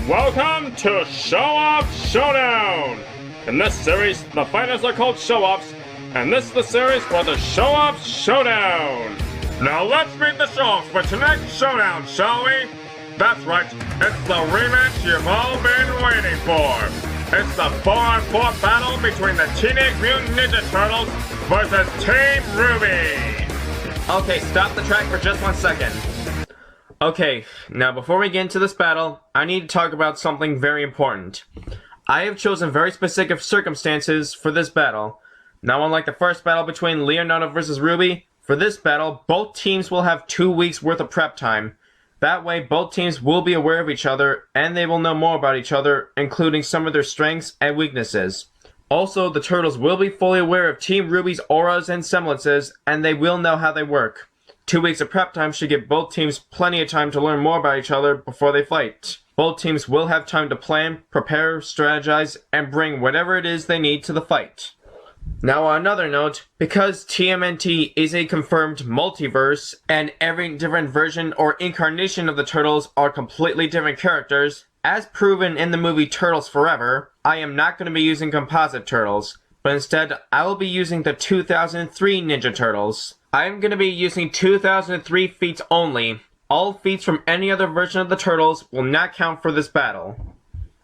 Welcome to Showoff Showdown! In this series, the fighters are called Showoffs, and this is the series for the Showoff Showdown! Now let's meet the Showoffs for tonight's Showdown, shall we? That's right, it's the rematch you've all been waiting for! It's the 4-on-4 battle between the Teenage Mutant Ninja Turtles versus Team RWBY! Okay, stop the track for just 1 second. Okay, now before we get into this battle, I need to talk about something very important. I have chosen very specific circumstances for this battle. Now, unlike the first battle between Leonardo vs. RWBY, for this battle, both teams will have 2 weeks worth of prep time. That way, both teams will be aware of each other, and they will know more about each other, including some of their strengths and weaknesses. Also, the Turtles will be fully aware of Team RWBY's auras and semblances, and they will know how they work. 2 weeks of prep time should give both teams plenty of time to learn more about each other before they fight. Both teams will have time to plan, prepare, strategize, and bring whatever it is they need to the fight. Now on another note, because TMNT is a confirmed multiverse, and every different version or incarnation of the Turtles are completely different characters, as proven in the movie Turtles Forever, I am not going to be using composite Turtles, but instead I will be using the 2003 Ninja Turtles. I am going to be using 2003 feats only. All feats from any other version of the Turtles will not count for this battle.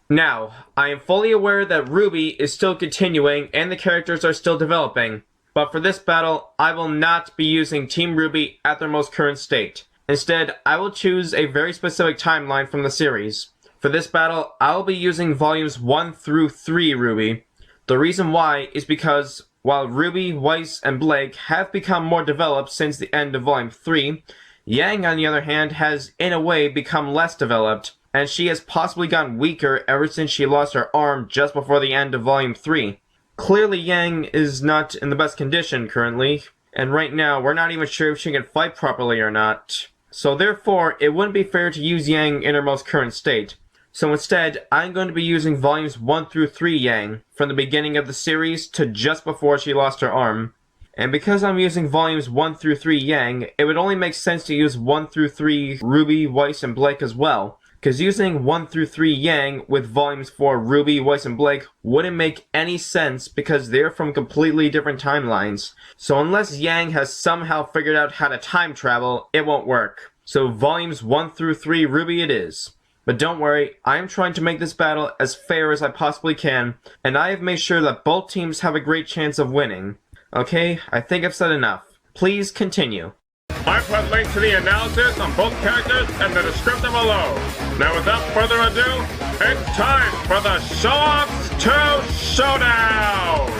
Now, I am fully aware that RWBY is still continuing and the characters are still developing, but for this battle, I will not be using Team RWBY at their most current state. Instead, I will choose a very specific timeline from the series. For this battle, I will be using volumes 1 through 3 RWBY. The reason why is because while RWBY, Weiss, and Blake have become more developed since the end of Volume 3, Yang, on the other hand, has in a way become less developed, and she has possibly gotten weaker ever since she lost her arm just before the end of Volume 3. Clearly Yang is not in the best condition currently, and right now we're not even sure if she can fight properly or not. So therefore, it wouldn't be fair to use Yang in her most current state. So instead, I'm going to be using volumes 1 through 3 Yang, from the beginning of the series to just before she lost her arm. And because I'm using volumes 1 through 3 Yang, it would only make sense to use 1 through 3 RWBY, Weiss, and Blake as well. Because using 1 through 3 Yang with volumes for RWBY, Weiss, and Blake wouldn't make any sense because they're from completely different timelines. So unless Yang has somehow figured out how to time travel, it won't work. So volumes 1 through 3 RWBY it is. But don't worry, I am trying to make this battle as fair as I possibly can, and I have made sure that both teams have a great chance of winning. Okay, I think I've said enough. Please continue. I put links to the analysis on both characters in the description below. Now without further ado, it's time for the Showoffs 2 Showdown!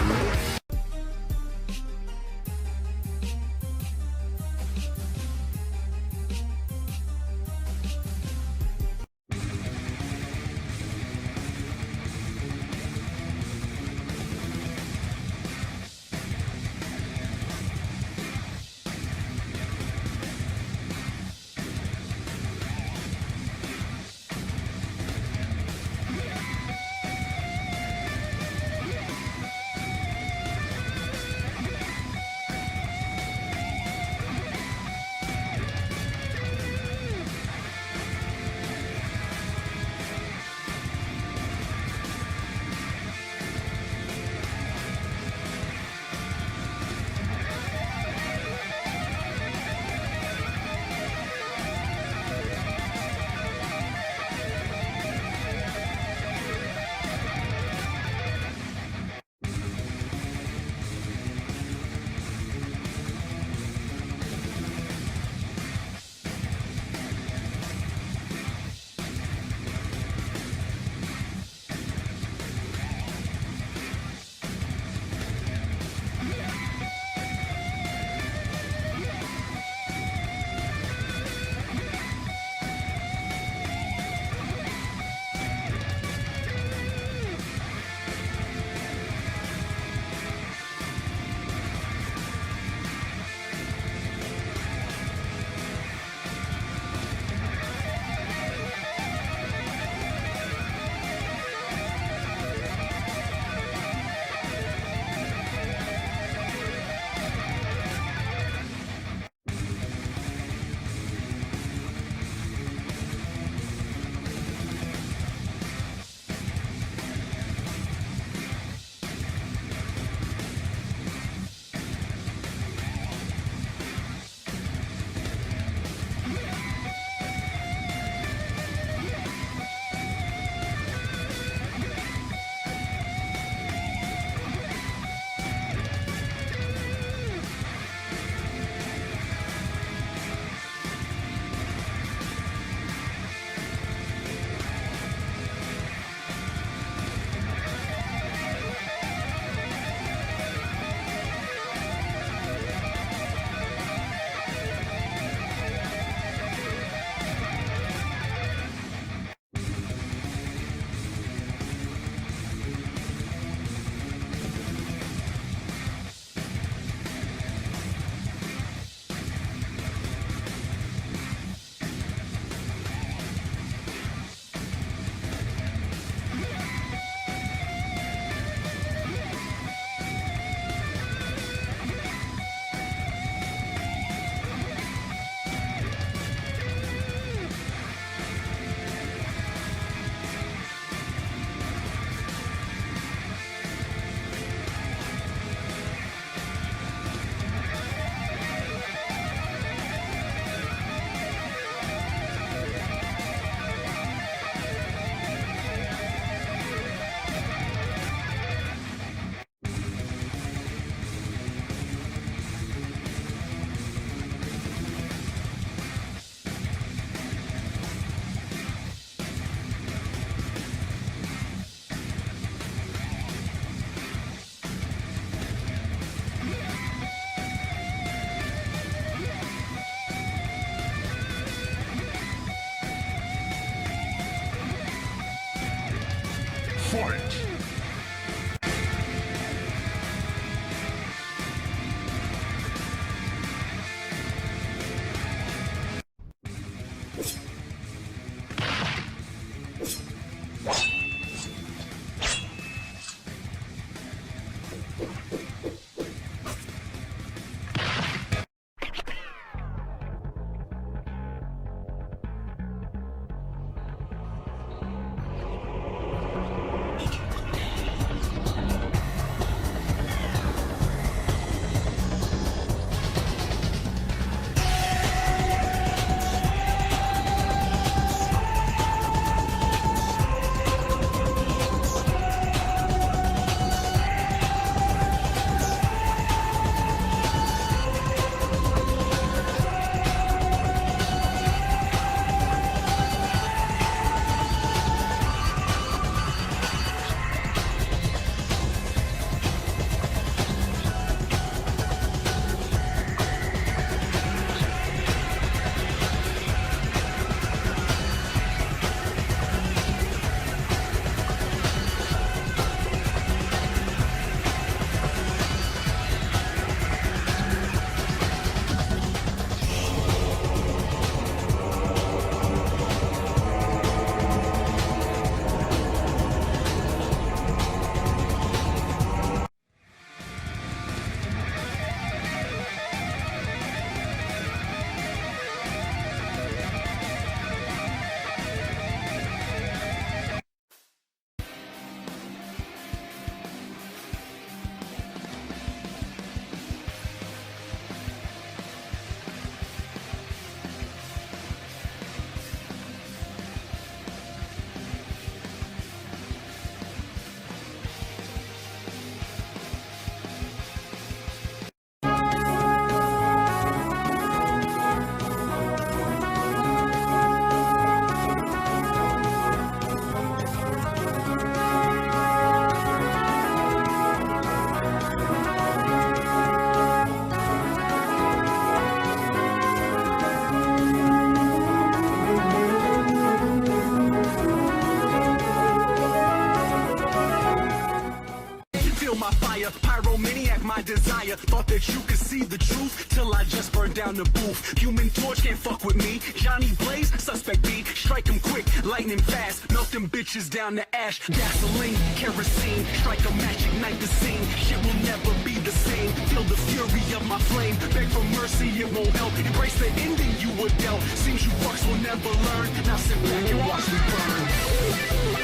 Fight! My desire, thought that you could see the truth till I just burned down the booth. Human Torch can't fuck with me. Johnny Blaze, suspect B, strike him quick, lightning fast, melt them bitches down to ash. Gasoline, kerosene, strike a match, ignite the scene. Shit will never be the same. Feel the fury of my flame, beg for mercy, it won't help. Embrace the ending you were dealt. Seems you fucks will never learn. Now sit back and watch me burn.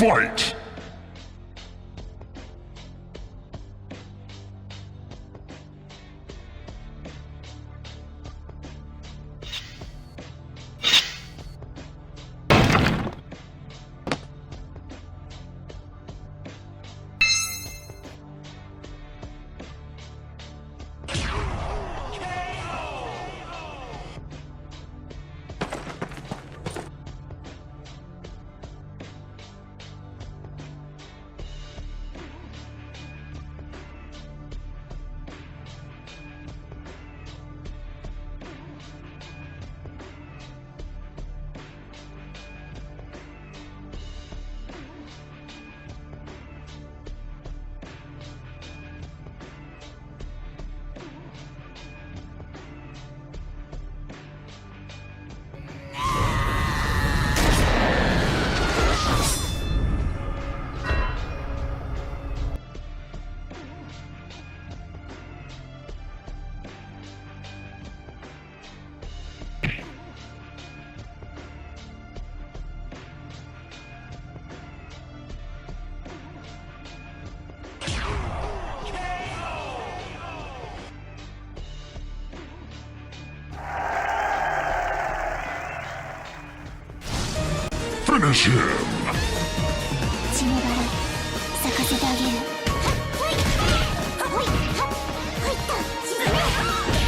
Fight! Finish him! 血のバラ咲かせてあげる。はいはいはいった沈め。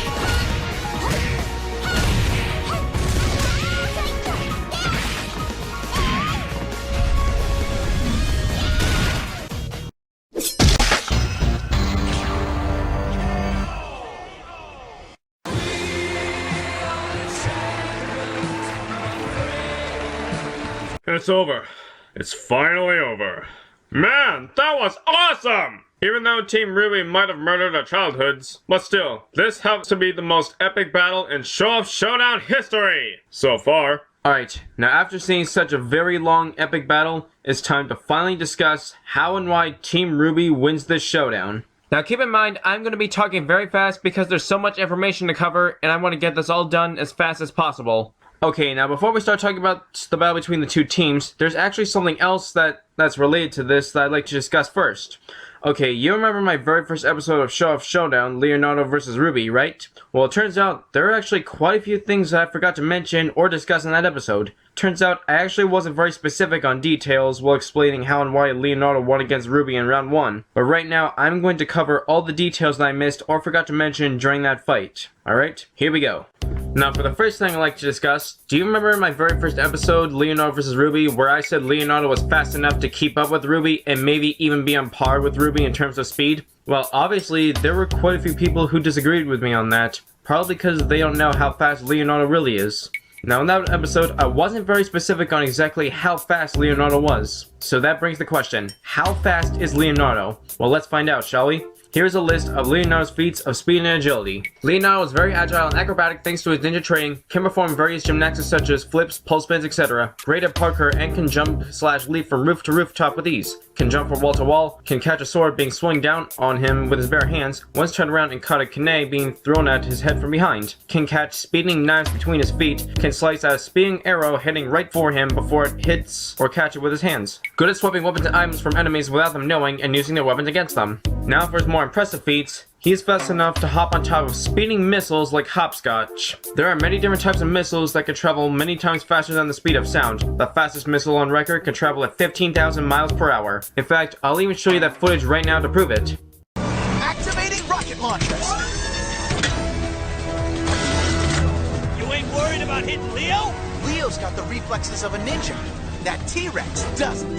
It's over. It's finally over. Man, that was awesome! Even though Team RWBY might have murdered our childhoods, but still, this has to be the most epic battle in Showoff Showdown history! So far. Alright, now after seeing such a very long epic battle, it's time to finally discuss how and why Team RWBY wins this showdown. Now keep in mind, I'm going to be talking very fast because there's so much information to cover and I want to get this all done as fast as possible. Okay, now before we start talking about the battle between the two teams, there's actually something else that's related to this that I'd like to discuss first. Okay, you remember my very first episode of Showoff Showdown, Leonardo vs. RWBY, right? Well, it turns out there are actually quite a few things that I forgot to mention or discuss in that episode. Turns out I actually wasn't very specific on details while explaining how and why Leonardo won against RWBY in round 1. But right now, I'm going to cover all the details that I missed or forgot to mention during that fight. Alright, here we go. Now, for the first thing I'd like to discuss, do you remember my very first episode, Leonardo vs. RWBY, where I said Leonardo was fast enough to keep up with RWBY and maybe even be on par with RWBY in terms of speed? Well, obviously, there were quite a few people who disagreed with me on that, probably because they don't know how fast Leonardo really is. Now, in that episode, I wasn't very specific on exactly how fast Leonardo was. So that brings the question, how fast is Leonardo? Well, let's find out, shall we? Here's a list of Leonardo's feats of speed and agility. Leonardo is very agile and acrobatic thanks to his ninja training, can perform various gymnastics such as flips, pole spins, etc. Great at parkour and can jump/leap from roof to rooftop with ease. Can jump from wall to wall, can catch a sword being swung down on him with his bare hands, once turned around and caught a kunai being thrown at his head from behind. Can catch speeding knives between his feet, can slice a speeding arrow heading right for him before it hits or catch it with his hands. Good at swapping weapons and items from enemies without them knowing and using their weapons against them. Now for his more impressive feats, he is fast enough to hop on top of speeding missiles like hopscotch. There are many different types of missiles that can travel many times faster than the speed of sound. The fastest missile on record can travel at 15,000 miles per hour. In fact, I'll even show you that footage right now to prove it. Activating rocket launchers! You ain't worried about hitting Leo? Leo's got the reflexes of a ninja. That T-Rex doesn't.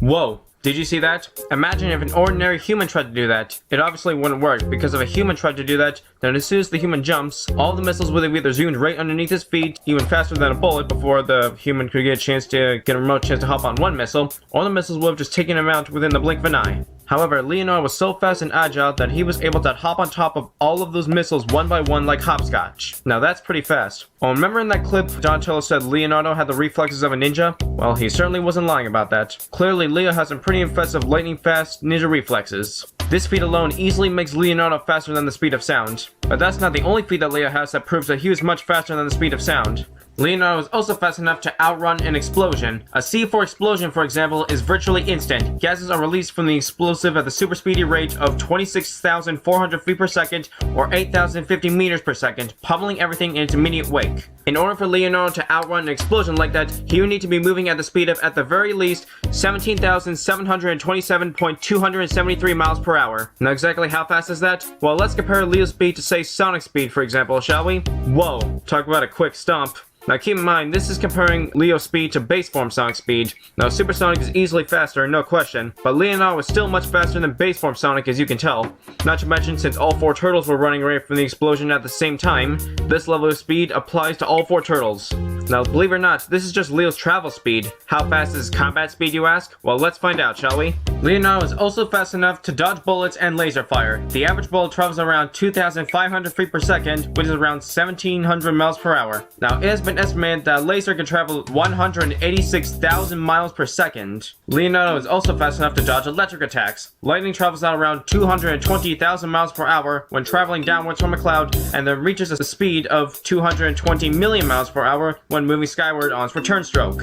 Whoa, did you see that? Imagine if an ordinary human tried to do that. It obviously wouldn't work, because if a human tried to do that, then as soon as the human jumps, all the missiles would have either zoomed right underneath his feet, even faster than a bullet before the human could get a remote chance to hop on one missile, or the missiles would have just taken him out within the blink of an eye. However, Leonardo was so fast and agile that he was able to hop on top of all of those missiles one by one like hopscotch. Now that's pretty fast. Well, remember in that clip Donatello said Leonardo had the reflexes of a ninja? Well, he certainly wasn't lying about that. Clearly, Leo has some pretty impressive lightning fast ninja reflexes. This feat alone easily makes Leonardo faster than the speed of sound. But that's not the only feat that Leo has that proves that he was much faster than the speed of sound. Leonardo is also fast enough to outrun an explosion. A C4 explosion, for example, is virtually instant. Gases are released from the explosive at the super speedy rate of 26,400 feet per second or 8,050 meters per second, pummeling everything in its immediate wake. In order for Leonardo to outrun an explosion like that, he would need to be moving at the speed of, at the very least, 17,727.273 miles per hour. Now exactly how fast is that? Well, let's compare Leo's speed to, say, Sonic speed, for example, shall we? Whoa, talk about a quick stomp. Now keep in mind, this is comparing Leo's speed to base form Sonic speed. Now Super Sonic is easily faster, no question, but Leonardo is still much faster than base form Sonic, as you can tell. Not to mention, since all 4 turtles were running away from the explosion at the same time, this level of speed applies to all 4 turtles. Now believe it or not, this is just Leo's travel speed. How fast is his combat speed, you ask? Well, let's find out, shall we? Leonardo is also fast enough to dodge bullets and laser fire. The average bullet travels around 2,500 feet per second, which is around 1,700 miles per hour. Now it has been estimated that a laser can travel 186,000 miles per second. Leonardo is also fast enough to dodge electric attacks. Lightning travels at around 220,000 miles per hour when traveling downwards from a cloud, and then reaches a speed of 220 million miles per hour when moving skyward on its return stroke.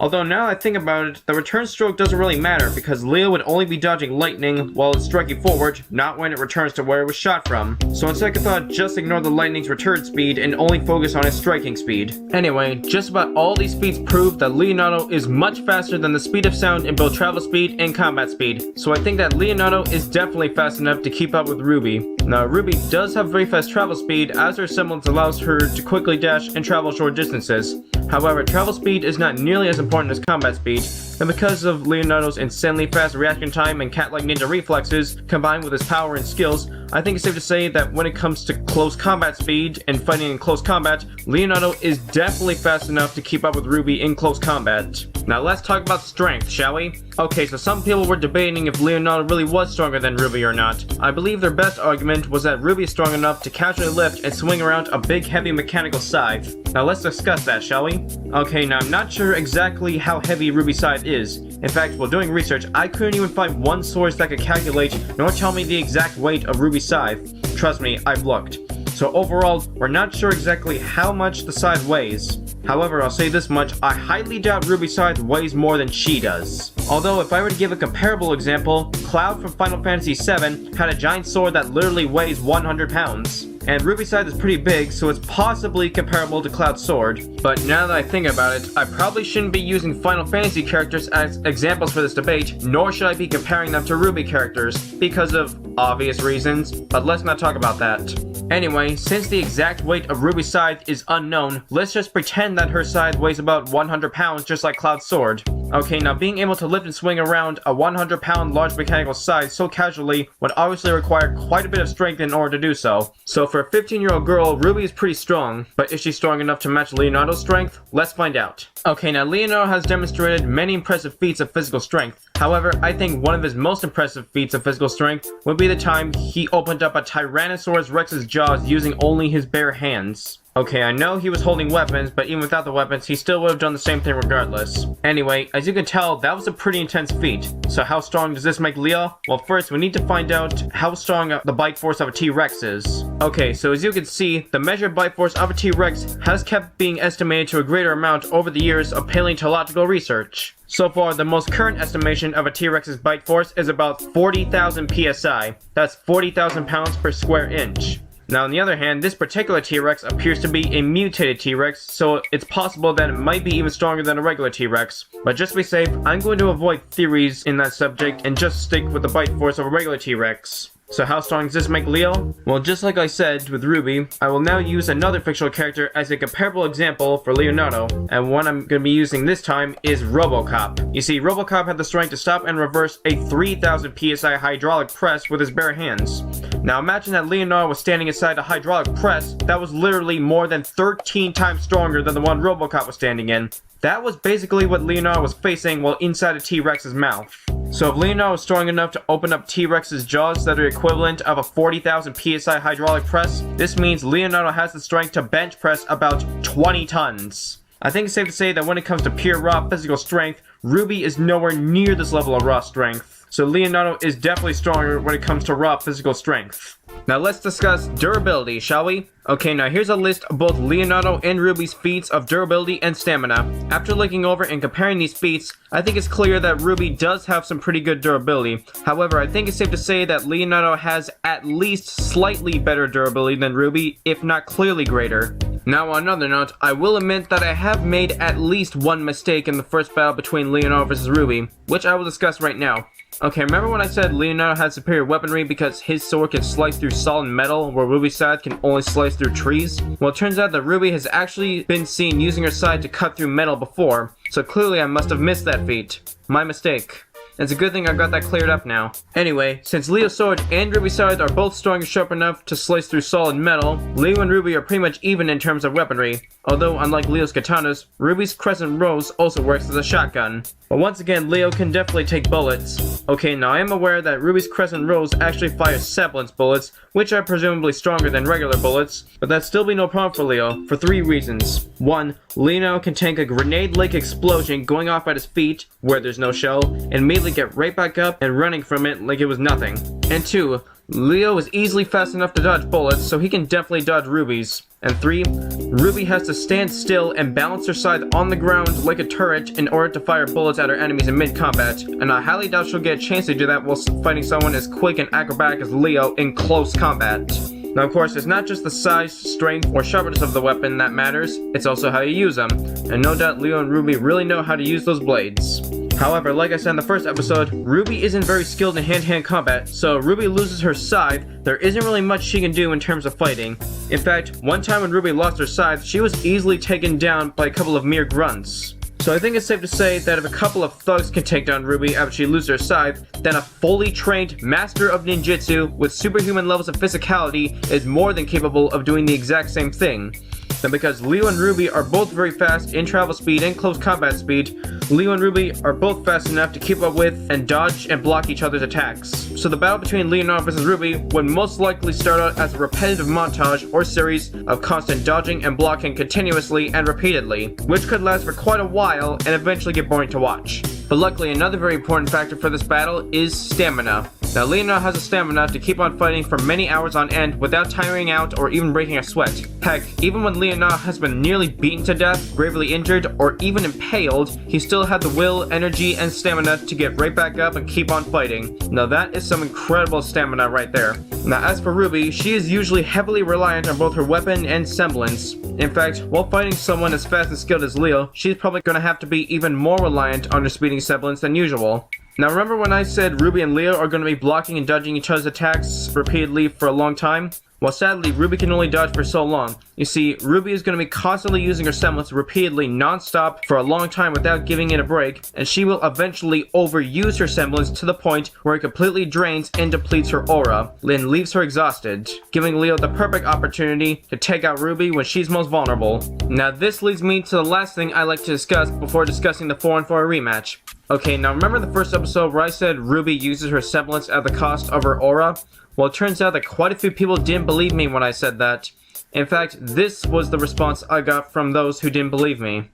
Although now that I think about it, the return stroke doesn't really matter because Leo would only be dodging lightning while it's striking forward, not when it returns to where it was shot from. So on second thought, just ignore the lightning's return speed and only focus on its striking speed. Anyway, just about all these feats prove that Leonardo is much faster than the speed of sound in both travel speed and combat speed. So I think that Leonardo is definitely fast enough to keep up with RWBY. Now RWBY does have very fast travel speed as her semblance allows her to quickly dash and travel short distances. However, travel speed is not nearly as important as combat speed, and because of Leonardo's insanely fast reaction time and cat-like ninja reflexes, combined with his power and skills, I think it's safe to say that when it comes to close combat speed and fighting in close combat, Leonardo is definitely fast enough to keep up with RWBY in close combat. Now let's talk about strength, shall we? Okay, so some people were debating if Leonardo really was stronger than RWBY or not. I believe their best argument was that RWBY is strong enough to casually lift and swing around a big heavy mechanical scythe. Now let's discuss that, shall we? Okay, now I'm not sure exactly how heavy RWBY's scythe is. In fact, while doing research, I couldn't even find one source that could calculate nor tell me the exact weight of Ruby's scythe. Trust me, I've looked. So overall, we're not sure exactly how much the scythe weighs. However, I'll say this much, I highly doubt Ruby's scythe weighs more than she does. Although, if I were to give a comparable example, Cloud from Final Fantasy VII had a giant sword that literally weighs 100 pounds. And Ruby's scythe is pretty big, so it's possibly comparable to Cloud's sword. But now that I think about it, I probably shouldn't be using Final Fantasy characters as examples for this debate, nor should I be comparing them to Ruby characters, because of obvious reasons, but let's not talk about that. Anyway, since the exact weight of Ruby's scythe is unknown, let's just pretend that her scythe weighs about 100 pounds just like Cloud's sword. Okay, now being able to lift and swing around a 100 pound large mechanical scythe so casually would obviously require quite a bit of strength in order to do so. So for a 15-year-old girl, Ruby is pretty strong, but is she strong enough to match Leonardo's strength? Let's find out. Okay, now Leonardo has demonstrated many impressive feats of physical strength. However, I think one of his most impressive feats of physical strength would be the time he opened up a Tyrannosaurus Rex's jaws using only his bare hands. Okay, I know he was holding weapons, but even without the weapons, he still would have done the same thing regardless. Anyway, as you can tell, that was a pretty intense feat. So how strong does this make Leo? Well, first, we need to find out how strong the bite force of a T-Rex is. Okay, so as you can see, the measured bite force of a T-Rex has kept being estimated to a greater amount over the years of paleontological research. So far, the most current estimation of a T-Rex's bite force is about 40,000 psi. That's 40,000 pounds per square inch. Now, on the other hand, this particular T-Rex appears to be a mutated T-Rex, so it's possible that it might be even stronger than a regular T-Rex. But just to be safe, I'm going to avoid theories in that subject and just stick with the bite force of a regular T-Rex. So how strong does this make Leo? Well, just like I said with Ruby, I will now use another fictional character as a comparable example for Leonardo, and one I'm going to be using this time is RoboCop. You see, RoboCop had the strength to stop and reverse a 3,000 psi hydraulic press with his bare hands. Now imagine that Leonardo was standing inside a hydraulic press that was literally more than 13 times stronger than the one RoboCop was standing in. That was basically what Leonardo was facing while inside a T-Rex's mouth. So if Leonardo is strong enough to open up T-Rex's jaws that are equivalent of a 40,000 psi hydraulic press, this means Leonardo has the strength to bench press about 20 tons. I think it's safe to say that when it comes to pure raw physical strength, Ruby is nowhere near this level of raw strength. So Leonardo is definitely stronger when it comes to raw physical strength. Now let's discuss durability, shall we? Okay, now here's a list of both Leonardo and Ruby's feats of durability and stamina. After looking over and comparing these feats, I think it's clear that Ruby does have some pretty good durability. However, I think it's safe to say that Leonardo has at least slightly better durability than Ruby, if not clearly greater. Now on another note, I will admit that I have made at least one mistake in the first battle between Leonardo vs. Ruby, which I will discuss right now. Okay, remember when I said Leonardo had superior weaponry because his sword can slice through solid metal, where Ruby's scythe can only slice through trees? Well, it turns out that Ruby has actually been seen using her scythe to cut through metal before, so clearly I must have missed that feat. My mistake. It's a good thing I got that cleared up now. Anyway, since Leo's sword and Ruby's scythe are both strong and sharp enough to slice through solid metal, Leo and Ruby are pretty much even in terms of weaponry. Although, unlike Leo's katanas, Ruby's crescent rose also works as a shotgun. But once again, Leo can definitely take bullets. Okay, now I am aware that Ruby's crescent rose actually fires semblance bullets, which are presumably stronger than regular bullets, but that'd still be no problem for Leo, for 3 reasons. 1, Leo can tank a grenade-like explosion going off at his feet, where there's no shell, and immediately get right back up and running from it like it was nothing. And 2, Leo is easily fast enough to dodge bullets, so he can definitely dodge Ruby's. And 3, Ruby has to stand still and balance her scythe on the ground like a turret in order to fire bullets at her enemies in mid-combat, and I highly doubt she'll get a chance to do that while fighting someone as quick and acrobatic as Leo in close combat. Now of course, it's not just the size, strength, or sharpness of the weapon that matters, it's also how you use them, and no doubt Leo and Ruby really know how to use those blades. However, like I said in the first episode, Ruby isn't very skilled in hand-to-hand combat, so if Ruby loses her scythe, there isn't really much she can do in terms of fighting. In fact, one time when Ruby lost her scythe, she was easily taken down by a couple of mere grunts. So I think it's safe to say that if a couple of thugs can take down Ruby after she loses her scythe, then a fully trained master of ninjutsu with superhuman levels of physicality is more than capable of doing the exact same thing. Then because Leo and Ruby are both very fast in travel speed and close combat speed, Leo and Ruby are both fast enough to keep up with and dodge and block each other's attacks. So the battle between Leonardo vs. Ruby would most likely start out as a repetitive montage or series of constant dodging and blocking continuously and repeatedly, which could last for quite a while and eventually get boring to watch. But luckily, another very important factor for this battle is stamina. Now, Leonardo has a stamina to keep on fighting for many hours on end without tiring out or even breaking a sweat. Heck, even when Leonardo has been nearly beaten to death, gravely injured, or even impaled, he still had the will, energy, and stamina to get right back up and keep on fighting. Now that is some incredible stamina right there. Now as for Ruby, she is usually heavily reliant on both her weapon and semblance. In fact, while fighting someone as fast and skilled as Leo, she's probably going to have to be even more reliant on her speeding semblance than usual. Now remember when I said Ruby and Leo are going to be blocking and dodging each other's attacks repeatedly for a long time? Well, sadly, Ruby can only dodge for so long. You see, Ruby is going to be constantly using her semblance repeatedly non-stop for a long time without giving it a break, and she will eventually overuse her semblance to the point where it completely drains and depletes her aura, and leaves her exhausted, giving Leo the perfect opportunity to take out Ruby when she's most vulnerable. Now this leads me to the last thing I like to discuss before discussing the 4-on-4 rematch. Okay, now remember the first episode where I said Ruby uses her semblance at the cost of her aura? Well, it turns out that quite a few people didn't believe me when I said that. In fact, this was the response I got from those who didn't believe me.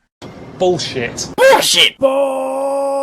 Bullshit. Bullshit! Bullshit.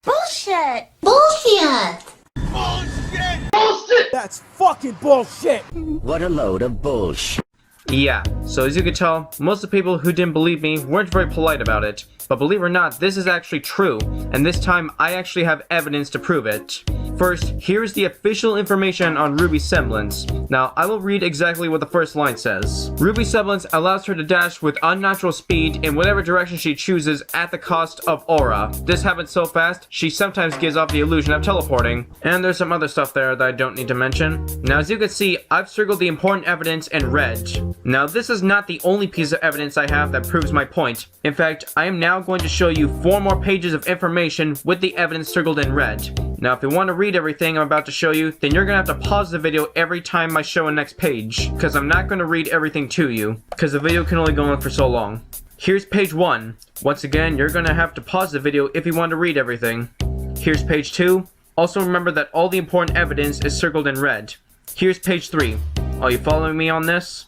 Bullshit! Bullshit! Bullshit. That's fucking bullshit. What a load of bullshit. Yeah, so as you can tell, most of the people who didn't believe me weren't very polite about it. But believe it or not, this is actually true, and this time I actually have evidence to prove it. First, here's the official information on Ruby's semblance. Now, I will read exactly what the first line says. Ruby's semblance allows her to dash with unnatural speed in whatever direction she chooses at the cost of aura. This happens so fast, she sometimes gives off the illusion of teleporting. And there's some other stuff there that I don't need to mention. Now, as you can see, I've circled the important evidence in red. Now, this is not the only piece of evidence I have that proves my point. In fact, I am now going to show you 4 more pages of information with the evidence circled in red. Now, if you want to read everything I'm about to show you, then you're going to have to pause the video every time I show a next page, because I'm not going to read everything to you, because the video can only go on for so long. Here's page 1. Once again, you're going to have to pause the video if you want to read everything. Here's page 2. Also remember that all the important evidence is circled in red. Here's page 3. Are you following me on this?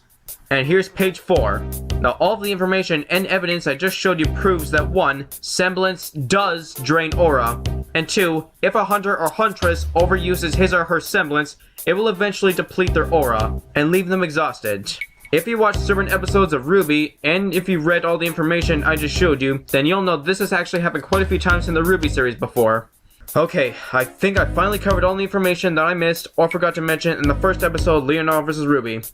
And here's page 4. Now all of the information and evidence I just showed you proves that 1. Semblance does drain aura, and 2. If a hunter or huntress overuses his or her semblance, it will eventually deplete their aura, and leave them exhausted. If you watched certain episodes of RWBY, and if you read all the information I just showed you, then you'll know this has actually happened quite a few times in the RWBY series before. Okay, I think I finally covered all the information that I missed or forgot to mention in the first episode, Leonardo vs. RWBY.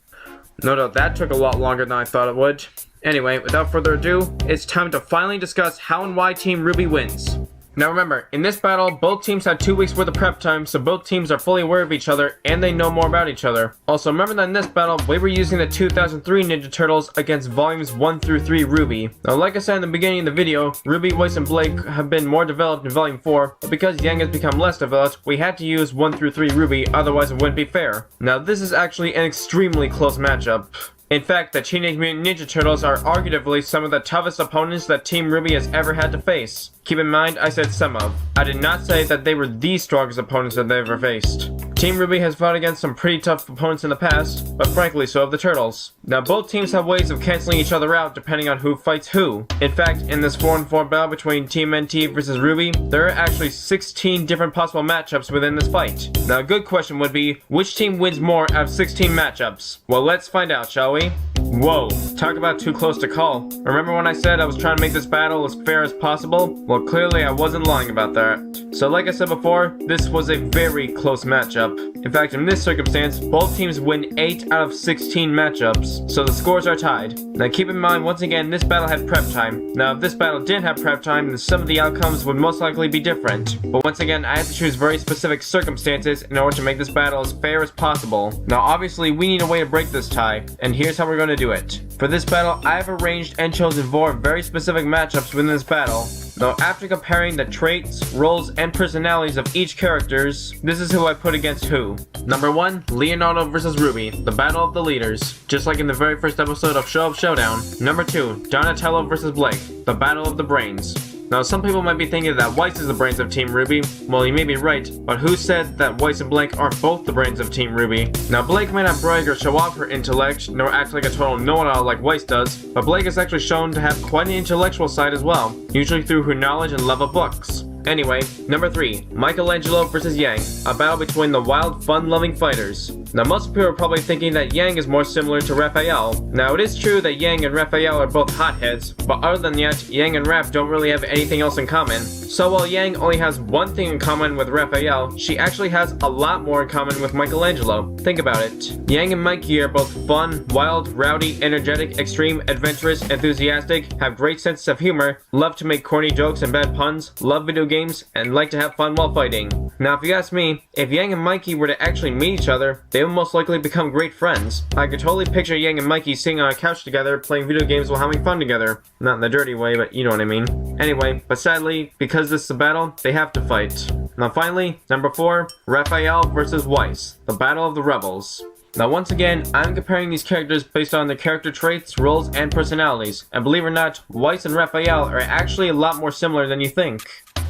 No doubt that took a lot longer than I thought it would. Anyway, without further ado, it's time to finally discuss how and why Team RWBY wins. Now remember, in this battle, both teams had 2 weeks worth of prep time, so both teams are fully aware of each other, and they know more about each other. Also, remember that in this battle, we were using the 2003 Ninja Turtles against volumes 1 through 3 RWBY. Now like I said in the beginning of the video, RWBY, Weiss, and Blake have been more developed in volume 4, but because Yang has become less developed, we had to use 1 through 3 RWBY, otherwise it wouldn't be fair. Now this is actually an extremely close matchup. In fact, the Teenage Mutant Ninja Turtles are arguably some of the toughest opponents that Team RWBY has ever had to face. Keep in mind, I said some of. I did not say that they were the strongest opponents that they've ever faced. Team RWBY has fought against some pretty tough opponents in the past, but frankly so have the Turtles. Now both teams have ways of canceling each other out depending on who fights who. In fact, in this 4-on-4 battle between TMNT vs RWBY, there are actually 16 different possible matchups within this fight. Now a good question would be, which team wins more out of 16 matchups? Well, let's find out, shall we? Whoa, talk about too close to call. Remember when I said I was trying to make this battle as fair as possible? Well, clearly I wasn't lying about that. So like I said before, this was a very close matchup. In fact, in this circumstance, both teams win 8 out of 16 matchups, so the scores are tied. Now keep in mind, once again, this battle had prep time. Now if this battle didn't have prep time, then some of the outcomes would most likely be different. But once again, I had to choose very specific circumstances in order to make this battle as fair as possible. Now obviously, we need a way to break this tie, and here's how we're going to do it. For this battle, I have arranged and chosen 4 very specific matchups within this battle. Now after comparing the traits, roles, and personalities of each characters, this is who I put against who. Number 1, Leonardo vs. RWBY, the battle of the leaders, just like in the very first episode of Showoff Showdown. Number 2, Donatello vs. Blake, the battle of the brains. Now, some people might be thinking that Weiss is the brains of Team RWBY. Well, you may be right, but who said that Weiss and Blake aren't both the brains of Team RWBY? Now, Blake may not brag or show off her intellect, nor act like a total know-it-all like Weiss does, but Blake is actually shown to have quite an intellectual side as well, usually through her knowledge and love of books. Anyway, number 3, Michelangelo vs. Yang, a battle between the wild, fun-loving fighters. Now, most people are probably thinking that Yang is more similar to Raphael. Now, it is true that Yang and Raphael are both hotheads, but other than that, Yang and Raph don't really have anything else in common. So while Yang only has one thing in common with Raphael, she actually has a lot more in common with Michelangelo. Think about it. Yang and Mikey are both fun, wild, rowdy, energetic, extreme, adventurous, enthusiastic, have great senses of humor, love to make corny jokes and bad puns, love video games, and like to have fun while fighting. Now, if you ask me, if Yang and Mikey were to actually meet each other, they would most likely become great friends. I could totally picture Yang and Mikey sitting on a couch together, playing video games while having fun together. Not in the dirty way, but you know what I mean. Anyway, but sadly, because this is a battle, they have to fight. Now finally, number 4, Raphael vs. Weiss, the Battle of the Rebels. Now once again, I'm comparing these characters based on their character traits, roles, and personalities. And believe it or not, Weiss and Raphael are actually a lot more similar than you think.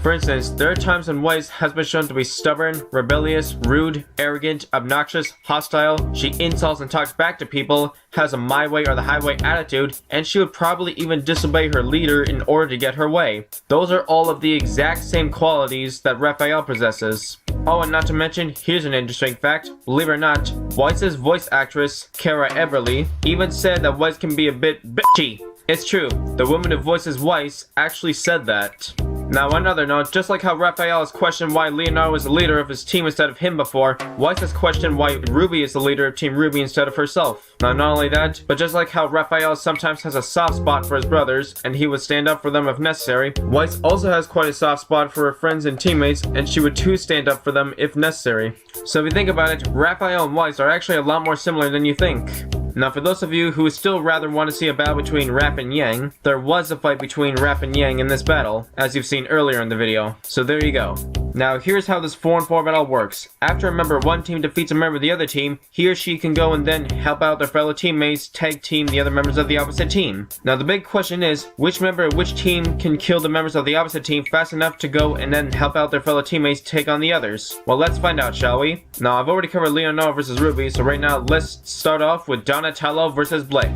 For instance, there are times when Weiss has been shown to be stubborn, rebellious, rude, arrogant, obnoxious, hostile, she insults and talks back to people, has a my way or the highway attitude, and she would probably even disobey her leader in order to get her way. Those are all of the exact same qualities that Raphael possesses. Oh, and not to mention, here's an interesting fact. Believe it or not, Weiss's voice actress, Kara Everly, even said that Weiss can be a bit bitchy. It's true, the woman who voices Weiss actually said that. Now, on another note, just like how Raphael has questioned why Leonardo is the leader of his team instead of him before, Weiss has questioned why RWBY is the leader of Team RWBY instead of herself. Now, not only that, but just like how Raphael sometimes has a soft spot for his brothers, and he would stand up for them if necessary, Weiss also has quite a soft spot for her friends and teammates, and she would too stand up for them if necessary. So if you think about it, Raphael and Weiss are actually a lot more similar than you think. Now, for those of you who would still rather want to see a battle between Raph and Yang, there was a fight between Raph and Yang in this battle, as you've seen earlier in the video. So there you go. Now, here's how this 4-on-4 battle works. After a member of one team defeats a member of the other team, he or she can go and then help out their fellow teammates, tag team the other members of the opposite team. Now, the big question is, which member of which team can kill the members of the opposite team fast enough to go and then help out their fellow teammates take on the others? Well, let's find out, shall we? Now, I've already covered Leonardo vs. RWBY, so right now, let's start off with Donatello vs. Blake.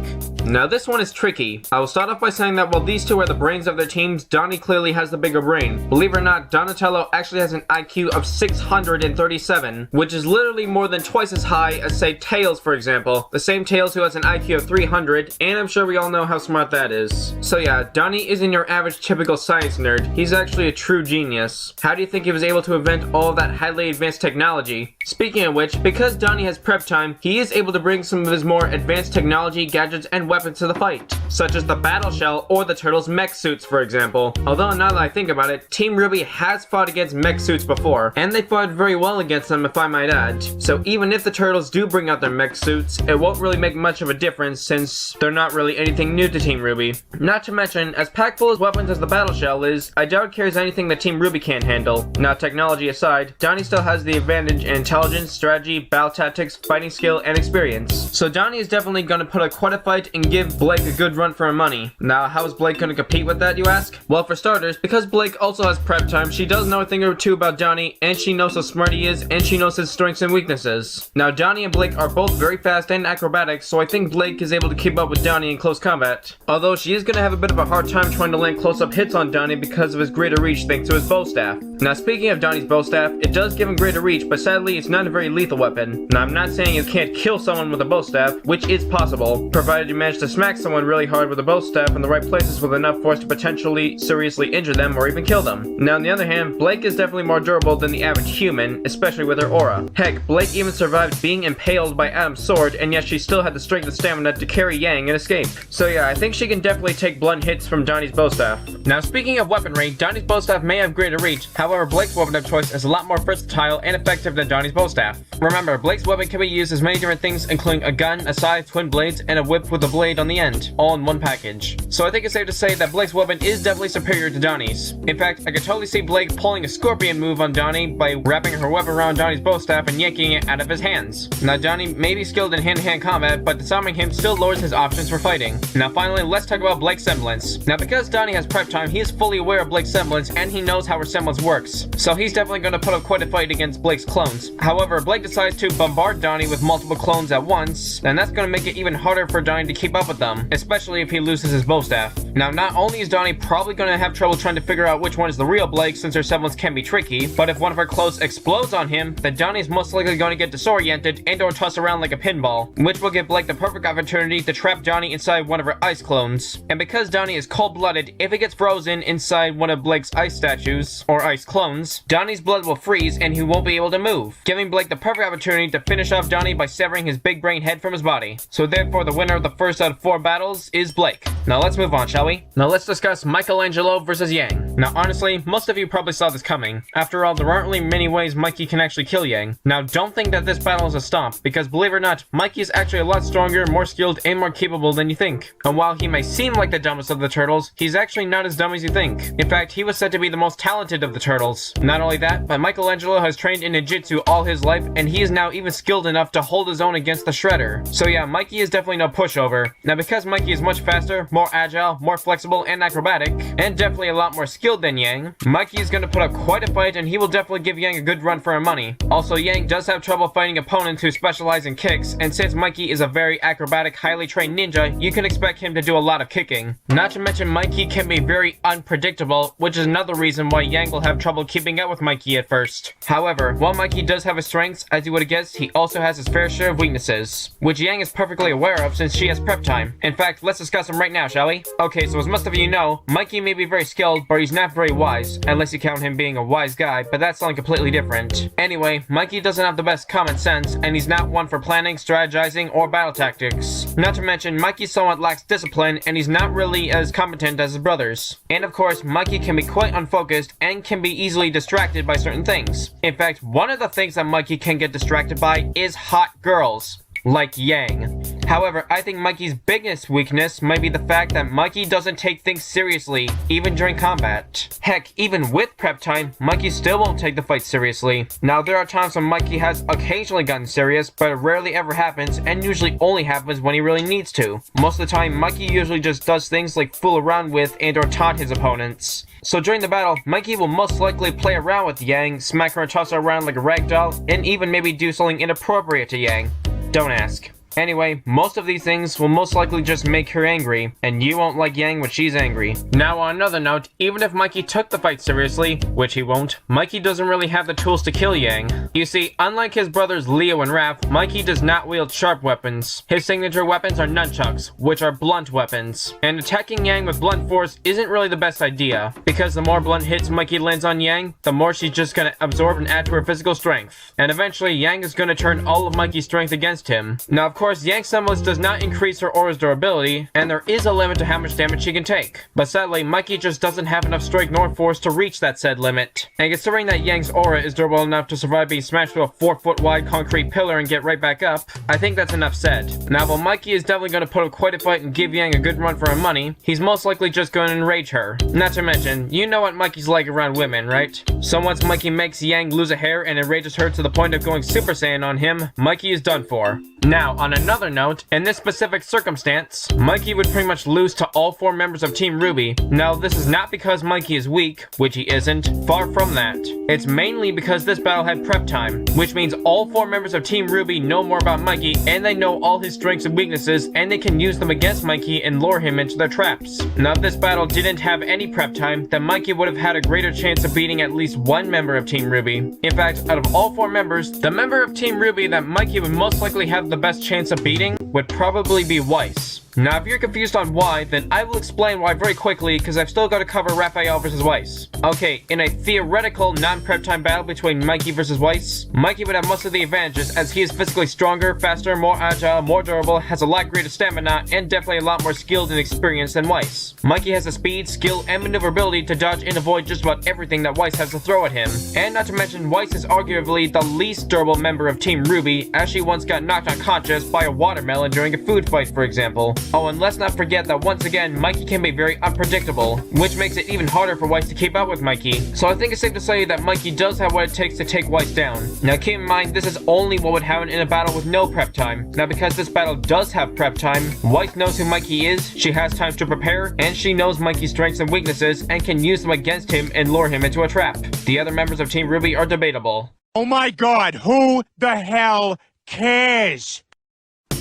Now, this one is tricky. I will start off by saying that while these two are the brains of their teams, Donnie clearly has the bigger brain. Believe it or not, Donatello actually has an IQ of 637, which is literally more than twice as high as, say, Tails, for example. The same Tails who has an IQ of 300, and I'm sure we all know how smart that is. So yeah, Donnie isn't your average typical science nerd. He's actually a true genius. How do you think he was able to invent all of that highly advanced technology? Speaking of which, because Donnie has prep time, he is able to bring some of his more advanced technology, gadgets, and weapons to the fight, such as the battle shell or the turtles' mech suits, for example. Although now that I think about it, Team RWBY has fought against mech suits before, and they fought very well against them if I might add. So even if the turtles do bring out their mech suits, it won't really make much of a difference since they're not really anything new to Team RWBY. Not to mention, as packed full as weapons as the battle shell is, I doubt it carries anything that Team RWBY can't handle. Now, technology aside, Donnie still has the advantage in intelligence, strategy, battle tactics, fighting skill, and experience. So Donnie is definitely going to put up quite a fight and give Blake a good run for her money. Now, how is Blake going to compete with that, you ask? Well, for starters, because Blake also has prep time, she does know a thing or two about Donnie, and she knows how smart he is, and she knows his strengths and weaknesses. Now, Donnie and Blake are both very fast and acrobatic, so I think Blake is able to keep up with Donnie in close combat. Although she is going to have a bit of a hard time trying to land close-up hits on Donnie because of his greater reach thanks to his bow staff. Now, speaking of Donnie's bow staff, it does give him greater reach, but sadly, it's not a very lethal weapon. Now, I'm not saying you can't kill someone with a bow staff, which is possible, provided you manage to smack someone really hard with a bow staff in the right places with enough force to potentially seriously injure them or even kill them. Now, on the other hand, Blake is definitely more durable than the average human, especially with her aura. Heck, Blake even survived being impaled by Adam's sword, and yet she still had the strength and stamina to carry Yang and escape. So yeah, I think she can definitely take blunt hits from Donnie's bow staff. Now, speaking of weaponry, Donnie's bow staff may have greater reach, however, Blake's weapon of choice is a lot more versatile and effective than Donnie's bow staff. Remember, Blake's weapon can be used as many different things, including a gun, a scythe, twin blades, and a whip with a blade blade on the end, all in one package. So I think it's safe to say that Blake's weapon is definitely superior to Donnie's. In fact, I could totally see Blake pulling a scorpion move on Donnie by wrapping her weapon around Donnie's bow staff and yanking it out of his hands. Now Donnie may be skilled in hand-to-hand combat, but disarming him still lowers his options for fighting. Now finally, let's talk about Blake's semblance. Now because Donnie has prep time, he is fully aware of Blake's semblance and he knows how her semblance works. So he's definitely going to put up quite a fight against Blake's clones. However, Blake decides to bombard Donnie with multiple clones at once, and that's going to make it even harder for Donnie to keep up with them, especially if he loses his bow staff. Now not only is Donnie probably going to have trouble trying to figure out which one is the real Blake since her semblance can be tricky, but if one of her clones explodes on him, then Donnie is most likely going to get disoriented and or tossed around like a pinball, which will give Blake the perfect opportunity to trap Donnie inside one of her ice clones. And because Donnie is cold-blooded, if he gets frozen inside one of Blake's ice statues, or ice clones, Donnie's blood will freeze and he won't be able to move, giving Blake the perfect opportunity to finish off Donnie by severing his big brain head from his body. So therefore the winner of the first out of 4 battles is Blake. Now let's move on, shall we? Now let's discuss Michelangelo versus Yang. Now honestly, most of you probably saw this coming. After all, there aren't really many ways Mikey can actually kill Yang. Now don't think that this battle is a stomp, because believe it or not, Mikey is actually a lot stronger, more skilled, and more capable than you think. And while he may seem like the dumbest of the turtles, he's actually not as dumb as you think. In fact, he was said to be the most talented of the turtles. Not only that, but Michelangelo has trained in ninjutsu all his life, and he is now even skilled enough to hold his own against the Shredder. So yeah, Mikey is definitely no pushover. Now because Mikey is much faster, more agile, more flexible, and acrobatic, and definitely a lot more skilled than Yang, Mikey is going to put up quite a fight and he will definitely give Yang a good run for her money. Also, Yang does have trouble fighting opponents who specialize in kicks, and since Mikey is a very acrobatic, highly trained ninja, you can expect him to do a lot of kicking. Not to mention Mikey can be very unpredictable, which is another reason why Yang will have trouble keeping up with Mikey at first. However, while Mikey does have his strengths, as you would have guessed, he also has his fair share of weaknesses, which Yang is perfectly aware of since she has prep time. In fact, let's discuss them right now, shall we? Okay, so as most of you know, Mikey may be very skilled, but he's not very wise, unless you count him being a wise guy, but that's something completely different. Anyway, Mikey doesn't have the best common sense, and he's not one for planning, strategizing, or battle tactics. Not to mention, Mikey somewhat lacks discipline, and he's not really as competent as his brothers. And of course, Mikey can be quite unfocused, and can be easily distracted by certain things. In fact, one of the things that Mikey can get distracted by is hot girls, like Yang. However, I think Mikey's biggest weakness might be the fact that Mikey doesn't take things seriously, even during combat. Heck, even with prep time, Mikey still won't take the fight seriously. Now, there are times when Mikey has occasionally gotten serious, but it rarely ever happens, and usually only happens when he really needs to. Most of the time, Mikey usually just does things like fool around with and or taunt his opponents. So during the battle, Mikey will most likely play around with Yang, smack her and toss her around like a rag doll, and even maybe do something inappropriate to Yang. Don't ask. Anyway, most of these things will most likely just make her angry, and you won't like Yang when she's angry. Now on another note, even if Mikey took the fight seriously, which he won't, Mikey doesn't really have the tools to kill Yang. You see, unlike his brothers Leo and Raph, Mikey does not wield sharp weapons. His signature weapons are nunchucks, which are blunt weapons. And attacking Yang with blunt force isn't really the best idea, because the more blunt hits Mikey lands on Yang, the more she's just gonna absorb and add to her physical strength. And eventually, Yang is gonna turn all of Mikey's strength against him. Now of course, Yang's semblance does not increase her aura's durability, and there is a limit to how much damage she can take. But sadly, Mikey just doesn't have enough strength nor force to reach that said limit. And considering that Yang's aura is durable enough to survive being smashed through a 4-foot wide concrete pillar and get right back up, I think that's enough said. Now while Mikey is definitely going to put up quite a fight and give Yang a good run for her money, he's most likely just going to enrage her. Not to mention, you know what Mikey's like around women, right? So once Mikey makes Yang lose a hair and enrages her to the point of going Super Saiyan on him, Mikey is done for. Now, on another note, in this specific circumstance, Mikey would pretty much lose to all 4 members of Team RWBY. Now, this is not because Mikey is weak, which he isn't, far from that. It's mainly because this battle had prep time, which means all 4 members of Team RWBY know more about Mikey, and they know all his strengths and weaknesses, and they can use them against Mikey and lure him into their traps. Now, if this battle didn't have any prep time, then Mikey would have had a greater chance of beating at least one member of Team RWBY. In fact, out of all 4 members, the member of Team RWBY that Mikey would most likely have the best chance of beating would probably be Weiss. Now, if you're confused on why, then I will explain why very quickly, because I've still got to cover Raphael versus Weiss. Okay, in a theoretical non-prep time battle between Mikey versus Weiss, Mikey would have most of the advantages as he is physically stronger, faster, more agile, more durable, has a lot greater stamina, and definitely a lot more skilled and experienced than Weiss. Mikey has the speed, skill, and maneuverability to dodge and avoid just about everything that Weiss has to throw at him. And not to mention, Weiss is arguably the least durable member of Team RWBY, as she once got knocked unconscious by a watermelon during a food fight, for example. Oh, and let's not forget that once again, Mikey can be very unpredictable, which makes it even harder for Weiss to keep up with Mikey. So I think it's safe to say that Mikey does have what it takes to take Weiss down. Now keep in mind, this is only what would happen in a battle with no prep time. Now because this battle does have prep time, Weiss knows who Mikey is, she has time to prepare, and she knows Mikey's strengths and weaknesses and can use them against him and lure him into a trap. The other members of Team RWBY are debatable. Oh my god, who the hell cares?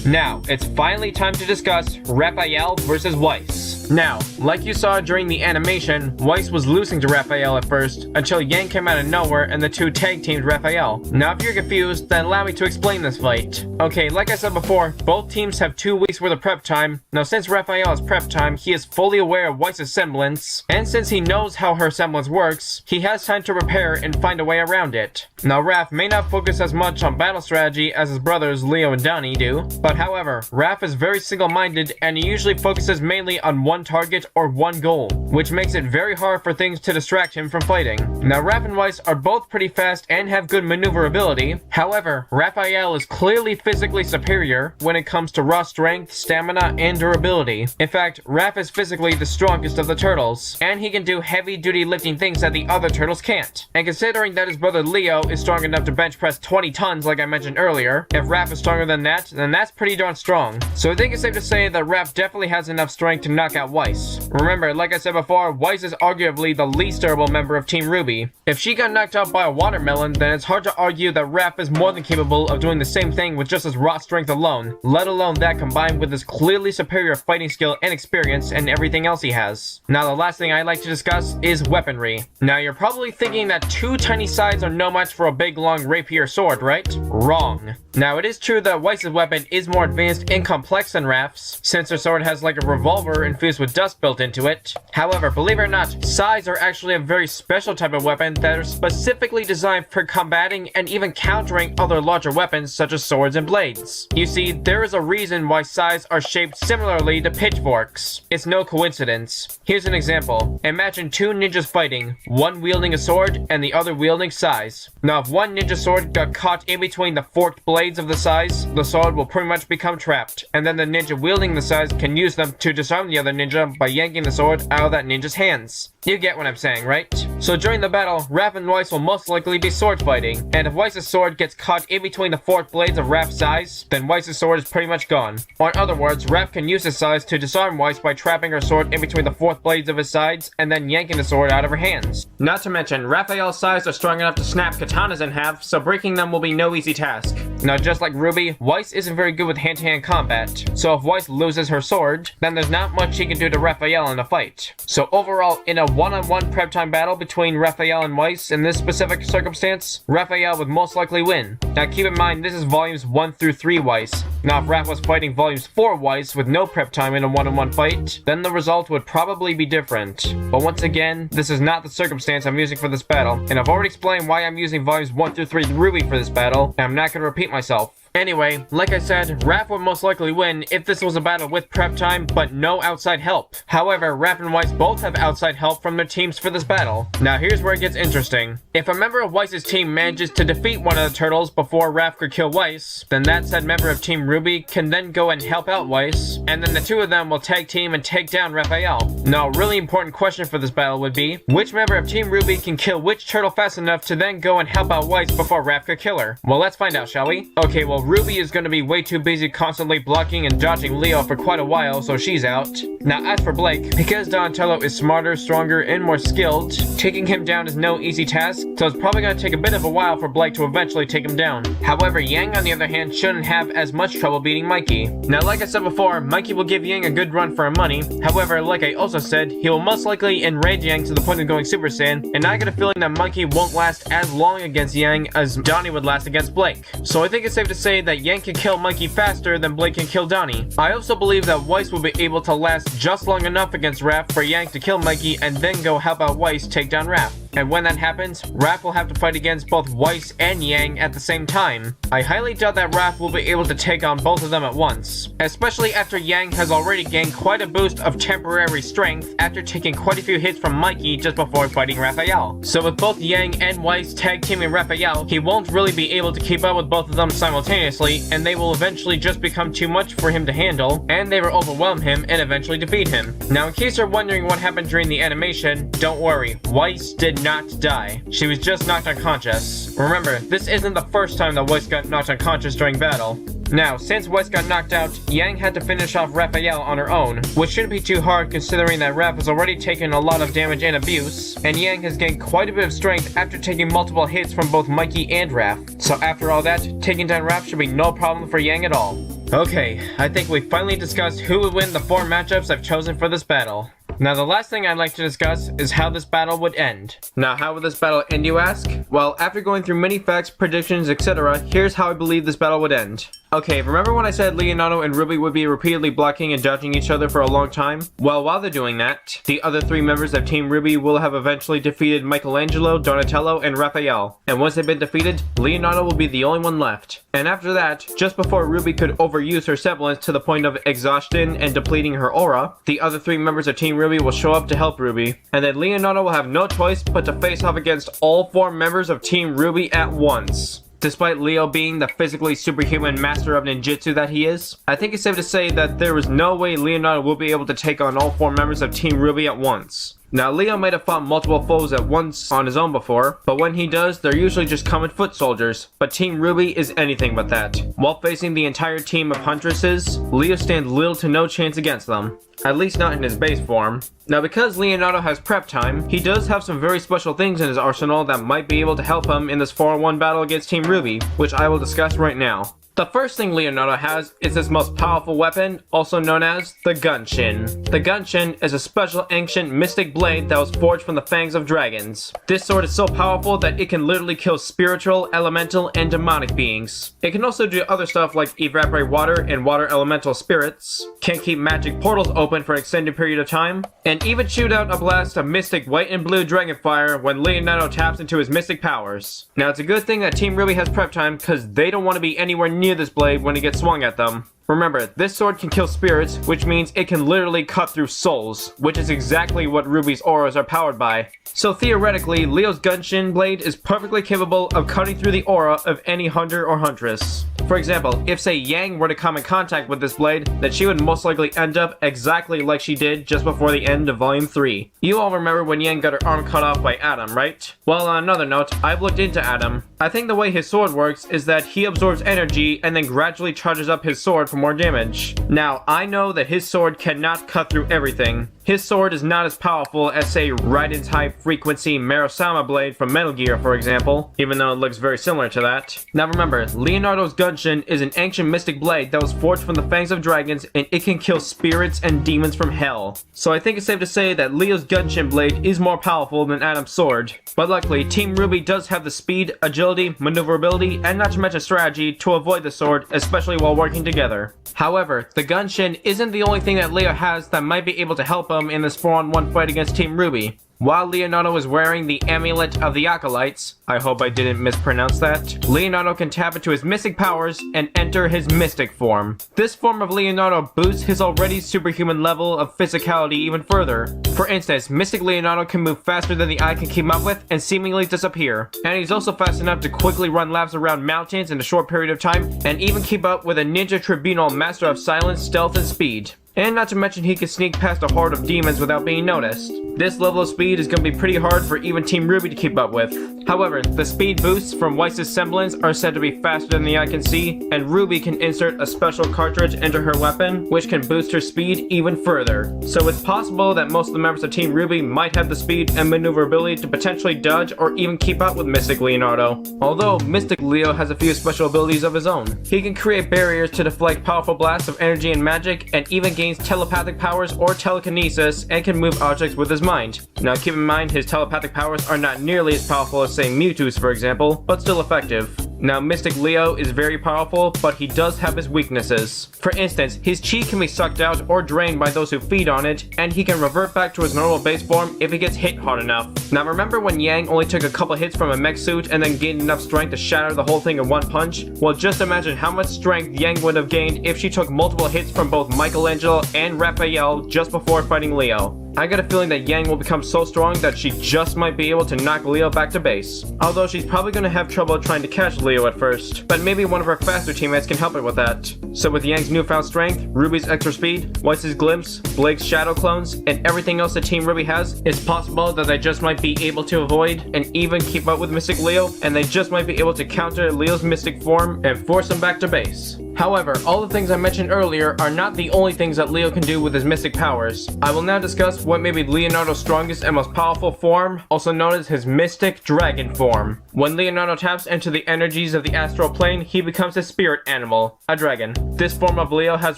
Now, it's finally time to discuss Raphael versus Weiss. Now, like you saw during the animation, Weiss was losing to Raphael at first, until Yang came out of nowhere and the two tag teamed Raphael. Now if you're confused, then allow me to explain this fight. Okay, like I said before, both teams have 2 weeks worth of prep time. Now since Raphael has prep time, he is fully aware of Weiss's semblance, and since he knows how her semblance works, he has time to prepare and find a way around it. Now Raph may not focus as much on battle strategy as his brothers Leo and Donnie do, but however, Raph is very single-minded and he usually focuses mainly on one target or one goal, which makes it very hard for things to distract him from fighting. Now Raph and Weiss are both pretty fast and have good maneuverability. However, Raphael is clearly physically superior when it comes to raw strength, stamina, and durability. In fact, Raph is physically the strongest of the turtles, and he can do heavy-duty lifting things that the other turtles can't. And considering that his brother Leo is strong enough to bench press 20 tons like I mentioned earlier, if Raph is stronger than that, then that's pretty darn strong. So I think it's safe to say that Raph definitely has enough strength to knock out Weiss. Remember, like I said before, Weiss is arguably the least durable member of Team RWBY. If she got knocked out by a watermelon, then it's hard to argue that Raph is more than capable of doing the same thing with just his raw strength alone, let alone that combined with his clearly superior fighting skill and experience and everything else he has. Now the last thing I'd like to discuss is weaponry. Now you're probably thinking that 2 tiny sides are no match for a big long rapier sword, right? Wrong. Now it is true that Weiss's weapon is more advanced and complex than Raph's, since her sword has like a revolver infused with dust built into it. However, believe it or not, scythes are actually a very special type of weapon that are specifically designed for combating and even countering other larger weapons such as swords and blades. You see, there is a reason why scythes are shaped similarly to pitchforks. It's no coincidence. Here's an example. Imagine 2 ninjas fighting, one wielding a sword and the other wielding scythes. Now if one ninja sword got caught in between the forked blades of the scythes, the sword will pretty much become trapped, and then the ninja wielding the scythes can use them to disarm the other ninja by yanking the sword out of that ninja's hands. You get what I'm saying, right? So during the battle, Raph and Weiss will most likely be sword fighting, and if Weiss's sword gets caught in between the forked blades of Raph's scythes, then Weiss's sword is pretty much gone. Or in other words, Raph can use his scythes to disarm Weiss by trapping her sword in between the forked blades of his sides and then yanking the sword out of her hands. Not to mention, Raphael's scythes are strong enough to snap katanas in half, so breaking them will be no easy task. Now just like RWBY, Weiss isn't very good with hand-to-hand combat, so if Weiss loses her sword, then there's not much he can do to Raphael in a fight. So overall, in a one-on-one prep time battle between Raphael and Weiss in this specific circumstance, Raphael would most likely win. Now keep in mind, this is volumes 1 through 3 Weiss. Now if Raph was fighting volumes 4 Weiss with no prep time in a one-on-one fight, then the result would probably be different. But once again, this is not the circumstance I'm using for this battle, and I've already explained why I'm using volumes 1 through 3 RWBY for this battle, and I'm not going to repeat myself. Anyway, like I said, Raph would most likely win if this was a battle with prep time, but no outside help. However, Raph and Weiss both have outside help from their teams for this battle. Now here's where it gets interesting. If a member of Weiss's team manages to defeat one of the turtles before Raph could kill Weiss, then that said member of Team RWBY can then go and help out Weiss, and then the 2 of them will tag team and take down Raphael. Now a really important question for this battle would be, which member of Team RWBY can kill which turtle fast enough to then go and help out Weiss before Raph could kill her? Well, let's find out, shall we? Okay, well RWBY is going to be way too busy constantly blocking and dodging Leo for quite a while, so she's out. Now as for Blake, because Donatello is smarter, stronger, and more skilled, taking him down is no easy task, so it's probably going to take a bit of a while for Blake to eventually take him down. However, Yang on the other hand shouldn't have as much trouble beating Mikey. Now like I said before, Mikey will give Yang a good run for her money. However, like I also said, he will most likely enrage Yang to the point of going Super Saiyan, and I get a feeling that Mikey won't last as long against Yang as Donnie would last against Blake. So I think it's safe to say that Yang can kill Mikey faster than Blake can kill Donnie. I also believe that Weiss will be able to last just long enough against Raph for Yang to kill Mikey and then go help out Weiss take down Raph. And when that happens, Raph will have to fight against both Weiss and Yang at the same time. I highly doubt that Raph will be able to take on both of them at once, especially after Yang has already gained quite a boost of temporary strength after taking quite a few hits from Mikey just before fighting Raphael. So with both Yang and Weiss tag teaming Raphael, he won't really be able to keep up with both of them simultaneously, and they will eventually just become too much for him to handle, and they will overwhelm him and eventually defeat him. Now in case you're wondering what happened during the animation, don't worry, Weiss did not die. She was just knocked unconscious. Remember, this isn't the first time that Weiss got knocked unconscious during battle. Now, since Weiss got knocked out, Yang had to finish off Raphael on her own, which shouldn't be too hard considering that Raph has already taken a lot of damage and abuse, and Yang has gained quite a bit of strength after taking multiple hits from both Mikey and Raph. So after all that, taking down Raph should be no problem for Yang at all. Okay, I think we finally discussed who would win the 4 matchups I've chosen for this battle. Now the last thing I'd like to discuss is how this battle would end. Now how would this battle end, you ask? Well, after going through many facts, predictions, etc., here's how I believe this battle would end. Okay, remember when I said Leonardo and Ruby would be repeatedly blocking and dodging each other for a long time? Well, while they're doing that, the other 3 members of Team RWBY will have eventually defeated Michelangelo, Donatello, and Raphael. And once they've been defeated, Leonardo will be the only one left. And after that, just before RWBY could overuse her semblance to the point of exhaustion and depleting her aura, the other 3 members of Team RWBY will show up to help RWBY. And then Leonardo will have no choice but to face off against all 4 members of Team RWBY at once. Despite Leo being the physically superhuman master of ninjutsu that he is, I think it's safe to say that there is no way Leonardo will be able to take on all 4 members of Team RWBY at once. Now, Leo might have fought multiple foes at once on his own before, but when he does, they're usually just common foot soldiers, but Team RWBY is anything but that. While facing the entire team of Huntresses, Leo stands little to no chance against them. At least not in his base form. Now because Leonardo has prep time, he does have some very special things in his arsenal that might be able to help him in this 4-on-1 battle against Team RWBY, which I will discuss right now. The first thing Leonardo has is his most powerful weapon, also known as the Gunshin. The Gunshin is a special ancient mystic blade that was forged from the fangs of dragons. This sword is so powerful that it can literally kill spiritual, elemental, and demonic beings. It can also do other stuff like evaporate water and water elemental spirits, can keep magic portals open for an extended period of time, and even shoot out a blast of mystic white and blue dragon fire when Leonardo taps into his mystic powers. Now it's a good thing that Team RWBY has prep time because they don't want to be anywhere near this blade when it gets swung at them. Remember, this sword can kill spirits, which means it can literally cut through souls, which is exactly what RWBY's auras are powered by. So theoretically, Leo's Gunshin blade is perfectly capable of cutting through the aura of any hunter or huntress. For example, if say Yang were to come in contact with this blade, then she would most likely end up exactly like she did just before the end of Volume 3. You all remember when Yang got her arm cut off by Adam, right? Well, on another note, I've looked into Adam. I think the way his sword works is that he absorbs energy and then gradually charges up his sword for more damage. Now, I know that his sword cannot cut through everything. His sword is not as powerful as, say, Raiden's high-frequency Marosama blade from Metal Gear, for example, even though it looks very similar to that. Now remember, Leonardo's Gunshin is an ancient mystic blade that was forged from the fangs of dragons, and it can kill spirits and demons from hell. So I think it's safe to say that Leo's Gunshin blade is more powerful than Adam's sword. But luckily, Team RWBY does have the speed, agility, maneuverability, and not to mention strategy to avoid the sword, especially while working together. However, the Gunshin isn't the only thing that Leo has that might be able to help him in this 4-on-1 fight against Team RWBY. While Leonardo is wearing the Amulet of the Acolytes, I hope I didn't mispronounce that, Leonardo can tap into his mystic powers and enter his mystic form. This form of Leonardo boosts his already superhuman level of physicality even further. For instance, Mystic Leonardo can move faster than the eye can keep up with and seemingly disappear. And he's also fast enough to quickly run laps around mountains in a short period of time and even keep up with a Ninja Tribunal master of silence, stealth, and speed. And not to mention he can sneak past a horde of demons without being noticed. This level of speed is going to be pretty hard for even Team RWBY to keep up with. However, the speed boosts from Weiss's semblance are said to be faster than the eye can see, and RWBY can insert a special cartridge into her weapon, which can boost her speed even further. So it's possible that most of the members of Team RWBY might have the speed and maneuverability to potentially dodge or even keep up with Mystic Leonardo. Although Mystic Leo has a few special abilities of his own. He can create barriers to deflect powerful blasts of energy and magic, and even gains telepathic powers or telekinesis, and can move objects with his mind. Now keep in mind his telepathic powers are not nearly as powerful as say Mewtwo's for example, but still effective. Now, Mystic Leo is very powerful, but he does have his weaknesses. For instance, his chi can be sucked out or drained by those who feed on it, and he can revert back to his normal base form if he gets hit hard enough. Now, remember when Yang only took a couple hits from a mech suit and then gained enough strength to shatter the whole thing in one punch? Well, just imagine how much strength Yang would have gained if she took multiple hits from both Michelangelo and Raphael just before fighting Leo. I got a feeling that Yang will become so strong that she just might be able to knock Leo back to base. Although she's probably going to have trouble trying to catch Leo at first, but maybe one of her faster teammates can help her with that. So with Yang's newfound strength, RWBY's extra speed, Weiss's glimpse, Blake's shadow clones, and everything else that Team RWBY has, it's possible that they just might be able to avoid and even keep up with Mystic Leo, and they just might be able to counter Leo's mystic form and force him back to base. However, all the things I mentioned earlier are not the only things that Leo can do with his mystic powers. I will now discuss what may be Leonardo's strongest and most powerful form, also known as his mystic dragon form. When Leonardo taps into the energies of the astral plane, he becomes a spirit animal, a dragon. This form of Leo has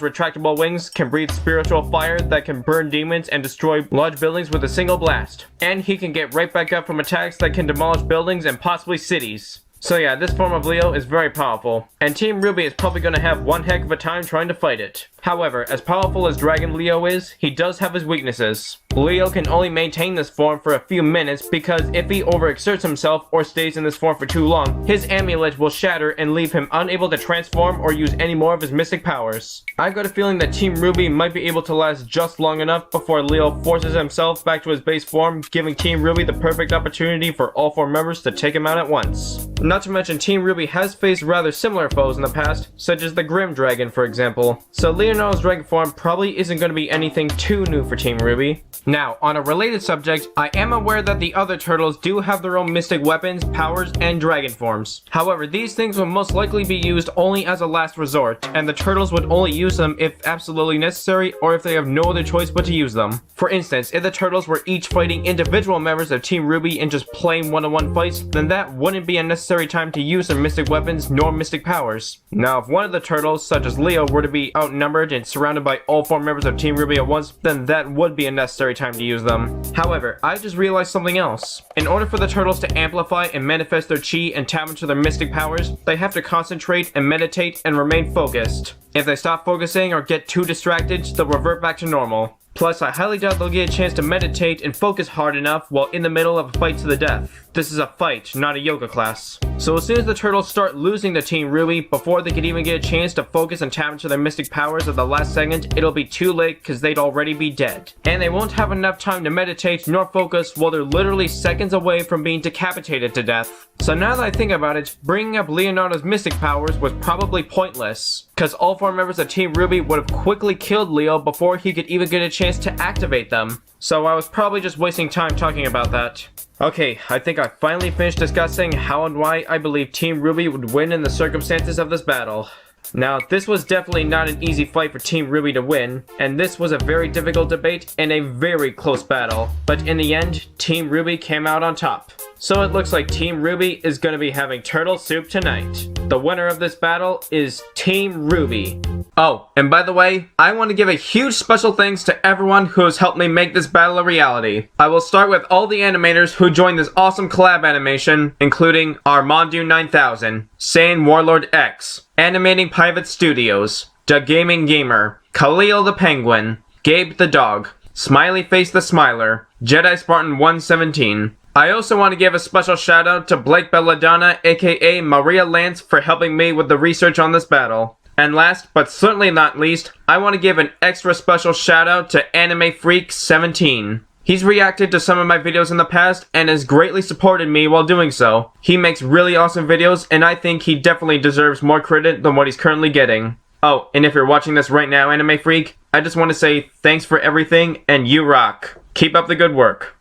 retractable wings, can breathe spiritual fire that can burn demons and destroy large buildings with a single blast. And he can get right back up from attacks that can demolish buildings and possibly cities. So yeah, this form of Leo is very powerful, and Team RWBY is probably going to have one heck of a time trying to fight it. However, as powerful as Dragon Leo is, he does have his weaknesses. Leo can only maintain this form for a few minutes because if he overexerts himself or stays in this form for too long, his amulet will shatter and leave him unable to transform or use any more of his mystic powers. I've got a feeling that Team RWBY might be able to last just long enough before Leo forces himself back to his base form, giving Team RWBY the perfect opportunity for all 4 members to take him out at once. Not to mention, Team RWBY has faced rather similar foes in the past, such as the Grim Dragon for example, so Leonardo's dragon form probably isn't going to be anything too new for Team RWBY. Now, on a related subject, I am aware that the other turtles do have their own mystic weapons, powers, and dragon forms. However, these things will most likely be used only as a last resort, and the turtles would only use them if absolutely necessary or if they have no other choice but to use them. For instance, if the turtles were each fighting individual members of Team RWBY in just plain one-on-one fights, then that wouldn't be a necessary time to use their mystic weapons nor mystic powers. Now, if one of the turtles, such as Leo, were to be outnumbered and surrounded by all 4 members of Team RWBY at once, then that would be a necessary time to use them. However, I just realized something else. In order for the turtles to amplify and manifest their chi and tap into their mystic powers, they have to concentrate and meditate and remain focused. If they stop focusing or get too distracted, they'll revert back to normal. Plus, I highly doubt they'll get a chance to meditate and focus hard enough while in the middle of a fight to the death. This is a fight, not a yoga class. So as soon as the turtles start losing to Team RWBY, before they could even get a chance to focus and tap into their mystic powers at the last second, it'll be too late because they'd already be dead. And they won't have enough time to meditate nor focus while they're literally seconds away from being decapitated to death. So now that I think about it, bringing up Leonardo's mystic powers was probably pointless, because all 4 members of Team RWBY would have quickly killed Leo before he could even get a chance to activate them. So I was probably just wasting time talking about that. Okay, I think I finally finished discussing how and why I believe Team RWBY would win in the circumstances of this battle. Now, this was definitely not an easy fight for Team RWBY to win, and this was a very difficult debate and a very close battle. But in the end, Team RWBY came out on top. So it looks like Team RWBY is going to be having turtle soup tonight. The winner of this battle is Team RWBY. Oh, and by the way, I want to give a huge special thanks to everyone who has helped me make this battle a reality. I will start with all the animators who joined this awesome collab animation, including Armandu 9000, Saiyan Warlord X, Animating Private Studios, The Gaming Gamer, Khalil the Penguin, Gabe the Dog, Smiley Face the Smiler, Jedi Spartan 117. I also want to give a special shout out to Blake Belladonna, aka Maria Lance, for helping me with the research on this battle. And last, but certainly not least, I want to give an extra special shout out to Anime Freak 17. He's reacted to some of my videos in the past and has greatly supported me while doing so. He makes really awesome videos and I think he definitely deserves more credit than what he's currently getting. Oh, and if you're watching this right now, Anime Freak, I just want to say thanks for everything and you rock. Keep up the good work.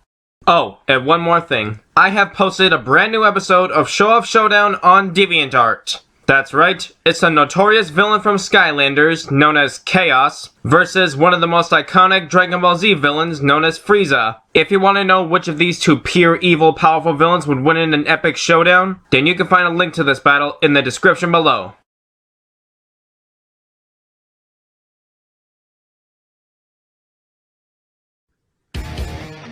Oh, and one more thing. I have posted a brand new episode of Showoff Showdown on DeviantArt. That's right, it's a notorious villain from Skylanders, known as Chaos, versus one of the most iconic Dragon Ball Z villains, known as Frieza. If you want to know which of these 2 pure evil powerful villains would win in an epic showdown, then you can find a link to this battle in the description below.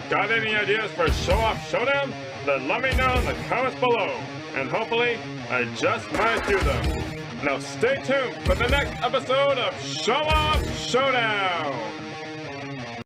Got any ideas for Showoff Showdown? Then let me know in the comments below. and hopefully, I just might do them. Now stay tuned for the next episode of Showoff Showdown!